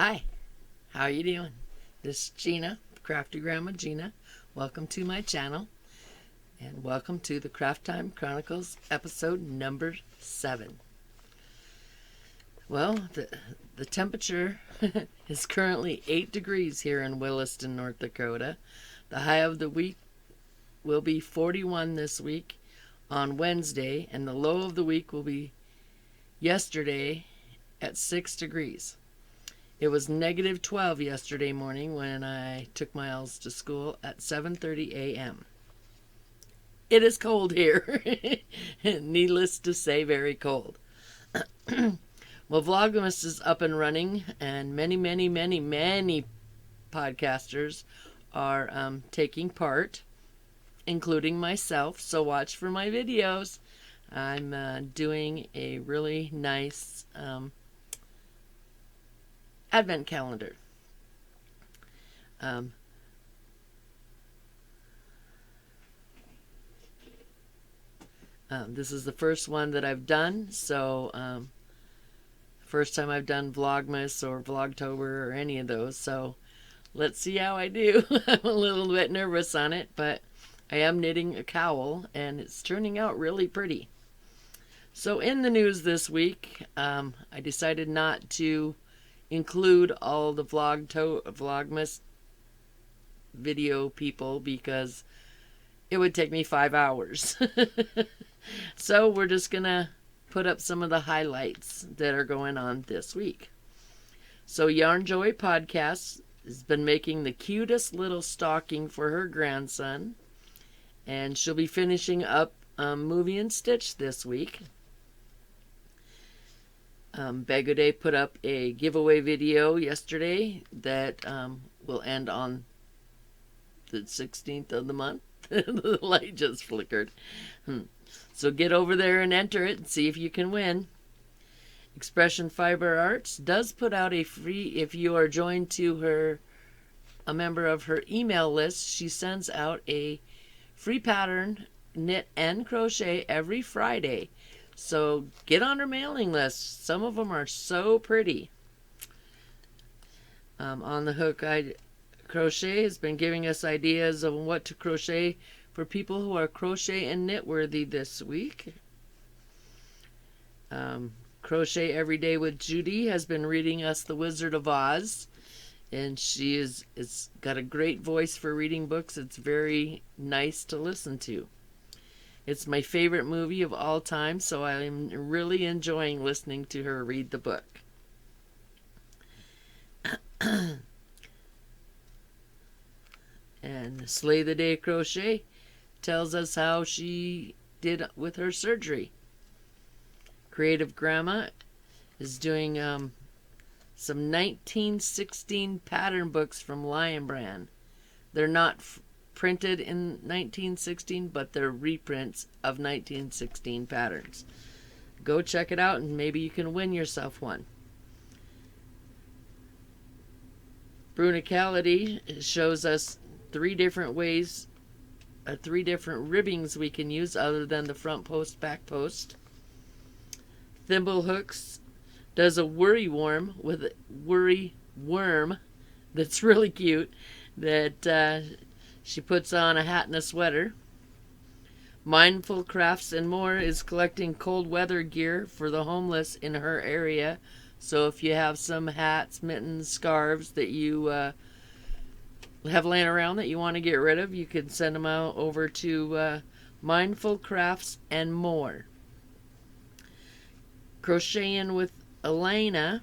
Hi, how you doing? This is Gina, Crafty Grandma Gina. Welcome to my channel, and welcome to the Craft Time Chronicles episode number 7. Well, the temperature is currently 8 degrees here in Williston, North Dakota. The high of the week will be 41 this week on Wednesday, and the low of the week will be yesterday at 6 degrees. It was negative 12 yesterday morning when I took Miles to school at 7:30 a.m. It is cold here. Needless to say, very cold. Well, Vlogmas is up and running, and many podcasters are taking part, including myself, so watch for my videos. I'm doing a really nice advent calendar. This is the first one that I've done, so first time I've done Vlogmas or Vlogtober or any of those, so let's see how I do. I'm a little bit nervous on it, but I am knitting a cowl, and it's turning out really pretty. So in the news this week, I decided not to include all the Vlogmas video people because it would take me 5 hours. So we're just gonna put up some of the highlights that are going on this week. So Yarn Joy Podcast has been making the cutest little stocking for her grandson, and she'll be finishing up Movie and Stitch this week. Bago Day put up a giveaway video yesterday that will end on the 16th of the month. The light just flickered. So get over there and enter it and see if you can win. Expression Fiber Arts does put out a free, if you are joined to a member of her email list, she sends out a free pattern, knit and crochet every Friday. So get on her mailing list. Some of them are so pretty. On the Hook Crochet has been giving us ideas of what to crochet for people who are crochet and knit worthy this week. Crochet Every Day with Judy has been reading us The Wizard of Oz, and it's got a great voice for reading books. It's very nice to listen to. It's my favorite movie of all time, so I'm really enjoying listening to her read the book. And Slay the Day Crochet tells us how she did with her surgery. Creative Grandma is doing some 1916 pattern books from Lion Brand. They're not printed in 1916, but they're reprints of 1916 patterns. Go check it out, and maybe you can win yourself one. Brunicality shows us 3 different ways, 3 different ribbings we can use other than the front post, back post. Thimble Hooks does a worry worm with a worry worm that's really cute, that she puts on a hat and a sweater. Mindful Crafts and More is collecting cold weather gear for the homeless in her area. So if you have some hats, mittens, scarves that you have laying around that you want to get rid of, you can send them out over to Mindful Crafts and More. Crocheting with Elena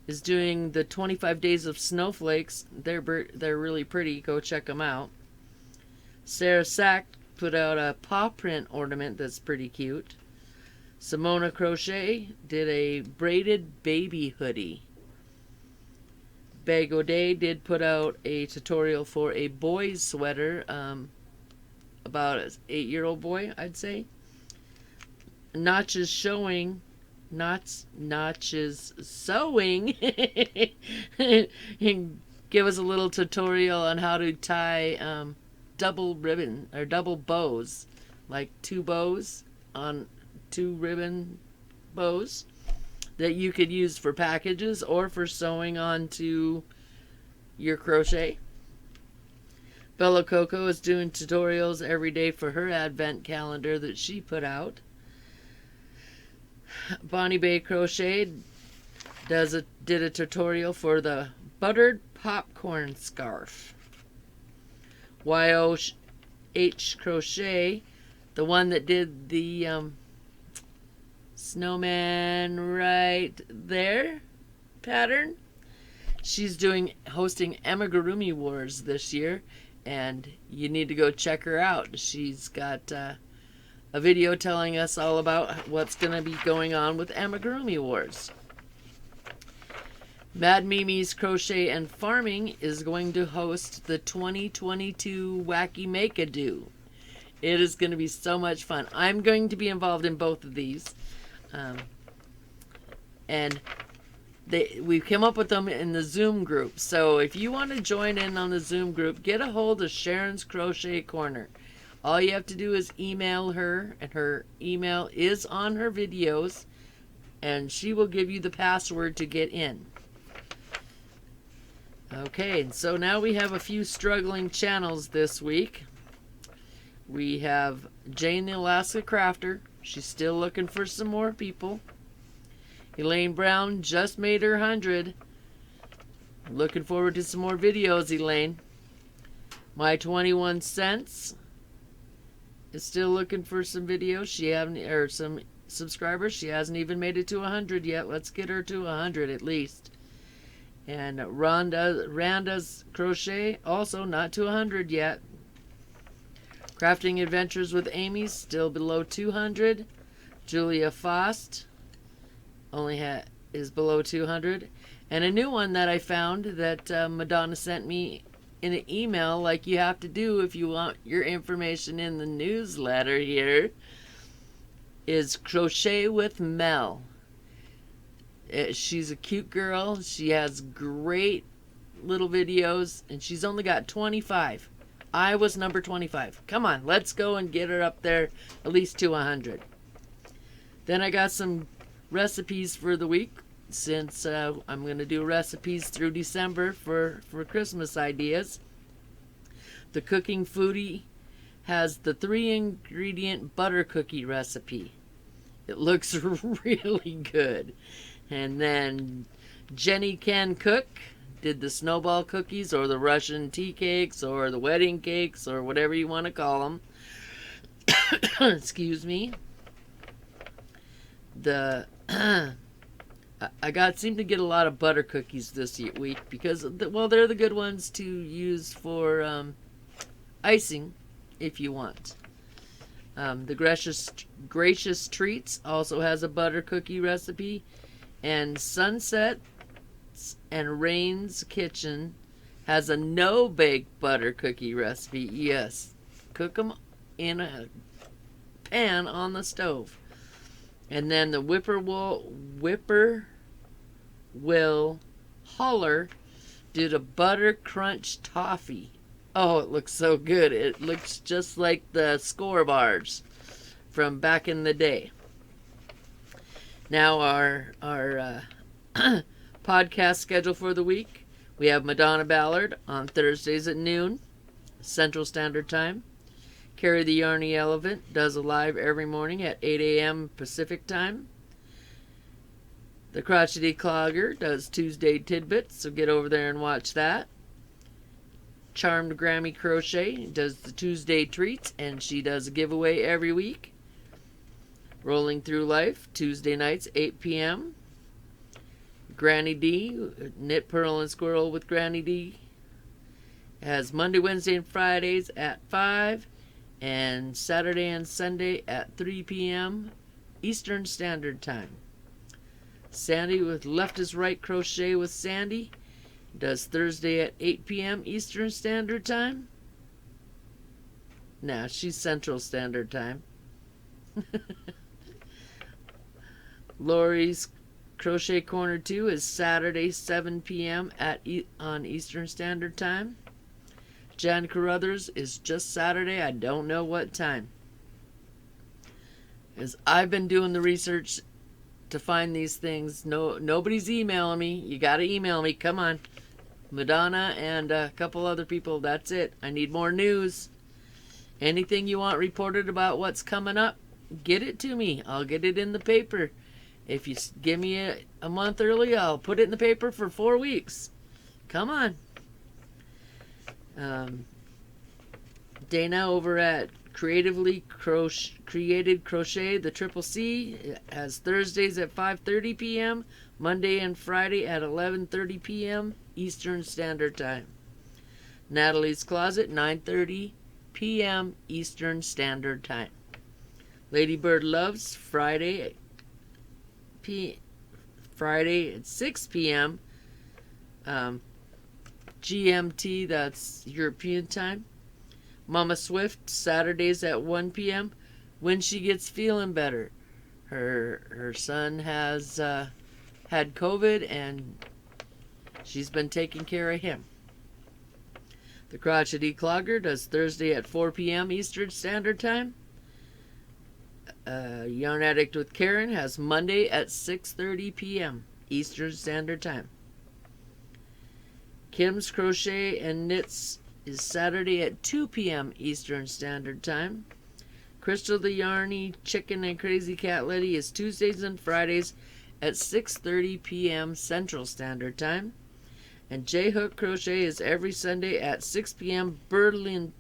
is doing the 25 Days of Snowflakes. They're really pretty. Go check them out. Sarah Sack put out a paw print ornament that's pretty cute. Simona Crochet did a braided baby hoodie. Bago Day did put out a tutorial for a boy's sweater, about an 8-year-old boy, I'd say. Notches Sewing give us a little tutorial on how to tie double ribbon or double bows, like 2 bows on 2 ribbon bows. that you could use for packages or for sewing onto your crochet. Bella Coco is doing tutorials every day for her advent calendar that she put out. Bonnie Bay Crochet did a tutorial for the buttered popcorn scarf. Y.O.H Crochet, the one that did the snowman right there pattern, she's hosting Amigurumi Wars this year, and you need to go check her out. She's got a video telling us all about what's going to be going on with Amigurumi Wars. Mad Mimi's Crochet and Farming is going to host the 2022 Wacky Make-A-Do. It is going to be so much fun. I'm going to be involved in both of these. And we've come up with them in the Zoom group. So if you want to join in on the Zoom group, get a hold of Sharon's Crochet Corner. All you have to do is email her, and her email is on her videos, and she will give you the password to get in. Okay, so now we have a few struggling channels this week. We have Jane the Alaska Crafter. She's still looking for some more people. Elaine Brown just made her 100. Looking forward to some more videos, Elaine. My 21 Cents is still looking for some videos. She hasn't, or some subscribers. She hasn't even made it to 100 yet. Let's get her to 100 at least. And Randa's Crochet, also not to 100 yet. Crafting Adventures with Amy, still below 200. Julia Fost is below 200. And a new one that I found that Madonna sent me in an email, like you have to do if you want your information in the newsletter here, is Crochet with Mel. She's a cute girl. She has great little videos, and she's only got 25. I was number 25. Come on, let's go and get her up there at least to 100. Then I got some recipes for the week, since I'm going to do recipes through December for Christmas ideas. The Cooking Foodie has the 3-ingredient butter cookie recipe. It looks really good. And then Jenny Can Cook did the snowball cookies, or the Russian tea cakes, or the wedding cakes, or whatever you want to call them. Excuse me. I seem to get a lot of butter cookies this week because, they're the good ones to use for icing if you want. The Gracious Treats also has a butter cookie recipe. And Sunsets&Rains Kitchen has a no-bake butter cookie recipe. Yes, cook them in a pan on the stove. And then the Whippoorwill Holler did a butter crunch toffee. Oh, it looks so good. It looks just like the Score bars from back in the day. Now our podcast schedule for the week. We have Madonna Ballard on Thursdays at noon, Central Standard Time. Carrie the Yarny Elephant does a live every morning at 8 a.m. Pacific Time. The Crotchety Clogger does Tuesday Tidbits, so get over there and watch that. Charmed Grammy Crochet does the Tuesday Treats, and she does a giveaway every week. Rolling Through Life, Tuesday nights, 8 p.m. Granny D, Knit, Purl, and Squirrel with Granny D, has Monday, Wednesday, and Fridays at 5, and Saturday and Sunday at 3 p.m. Eastern Standard Time. Sandy with Left is Right Crochet with Sandy does Thursday at 8 p.m. Eastern Standard Time. Nah, she's Central Standard Time. Lori's Crochet Corner 2 is Saturday, 7 p.m. on Eastern Standard Time. Jan Carruthers is just Saturday. I don't know what time. As I've been doing the research to find these things. Nobody's emailing me. You got to email me. Come on. Madonna and a couple other people. That's it. I need more news. Anything you want reported about what's coming up, get it to me. I'll get it in the paper. If you give me a month early, I'll put it in the paper for 4 weeks. Come on. Dana over at Created Crochet, the Triple C, has Thursdays at 5:30 p.m., Monday and Friday at 11:30 p.m. Eastern Standard Time. Natalie's Closet, 9:30 p.m. Eastern Standard Time. Ladybird Loves, Friday at 6 p.m. GMT, that's European time. Mama Swift, Saturdays at 1 p.m. when she gets feeling better. Her son has had COVID and she's been taking care of him. The Crotchety Clogger does Thursday at 4 p.m. Eastern Standard Time. Yarn Addict with Karen has Monday at 6:30 p.m. Eastern Standard Time. Kim's Crochet and Knits is Saturday at 2 p.m. Eastern Standard Time. Crystal the Yarny Chicken and Crazy Cat Letty is Tuesdays and Fridays at 6:30 p.m. Central Standard Time. And J Hook Crochet is every Sunday at 6 p.m. Berlin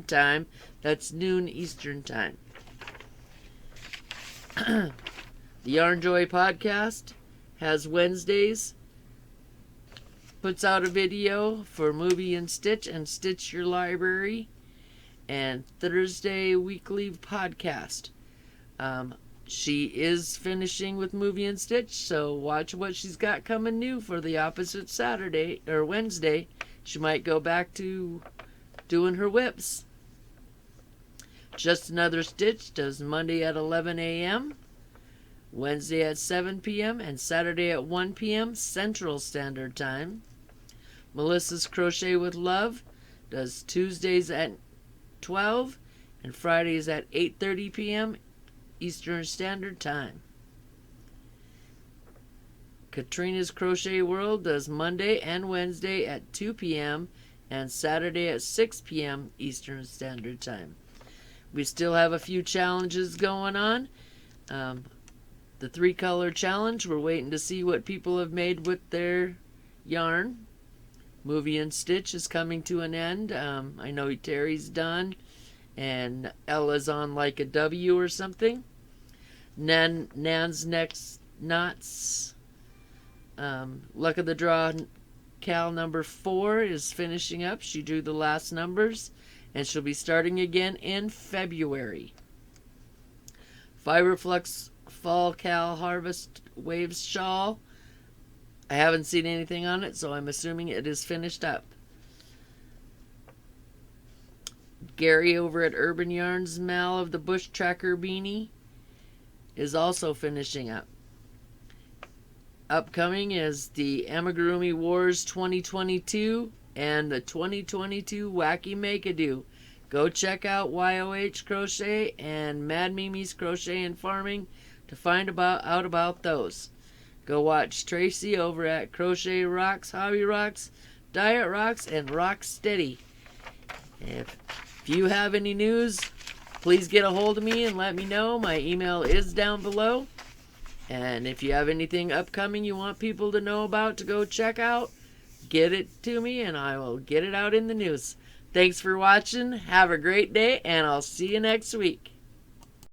time. That's noon Eastern Time. The Yarn Joy podcast has Wednesdays, puts out a video for Movie and Stitch Your Library, and Thursday weekly podcast. She is finishing with Movie and Stitch, so watch what she's got coming new for the opposite Saturday or Wednesday. She might go back to doing her whips. Just Another Stitch does Monday at 11 a.m., Wednesday at 7 p.m., and Saturday at 1 p.m. Central Standard Time. Melissa's Crochet with Love does Tuesdays at 12 and Fridays at 8:30 p.m. Eastern Standard Time. Katrina's Crochet World does Monday and Wednesday at 2 p.m. and Saturday at 6 p.m. Eastern Standard Time. We still have a few challenges going on. The 3-color challenge, we're waiting to see what people have made with their yarn. Movie and Stitch is coming to an end. I know Terry's done, and Ella's on like a W or something. Nan's Next Knots. Luck of the Draw Cal number 4 is finishing up. She drew the last numbers, and she'll be starting again in February. Fiberflux Fall Cal Harvest Waves Shawl. I haven't seen anything on it, so I'm assuming it is finished up. Gary over at Urban Yarns Mal of the Bush Tracker Beanie is also finishing up. Upcoming is the Amigurumi Wars 2022 and the 2022 Wacky Make-A-Do. Go check out Y.O.H Crochet and Mad Mimi's Crochet and Farming to find out about those. Go watch Tracy over at Crochet Rocks, Hobby Rocks, Diet Rocks, and Rock Steady. If you have any news, please get a hold of me and let me know. My email is down below. And if you have anything upcoming you want people to know about to go check out, get it to me and I will get it out in the news. Thanks for watching. Have a great day, and I'll see you next week.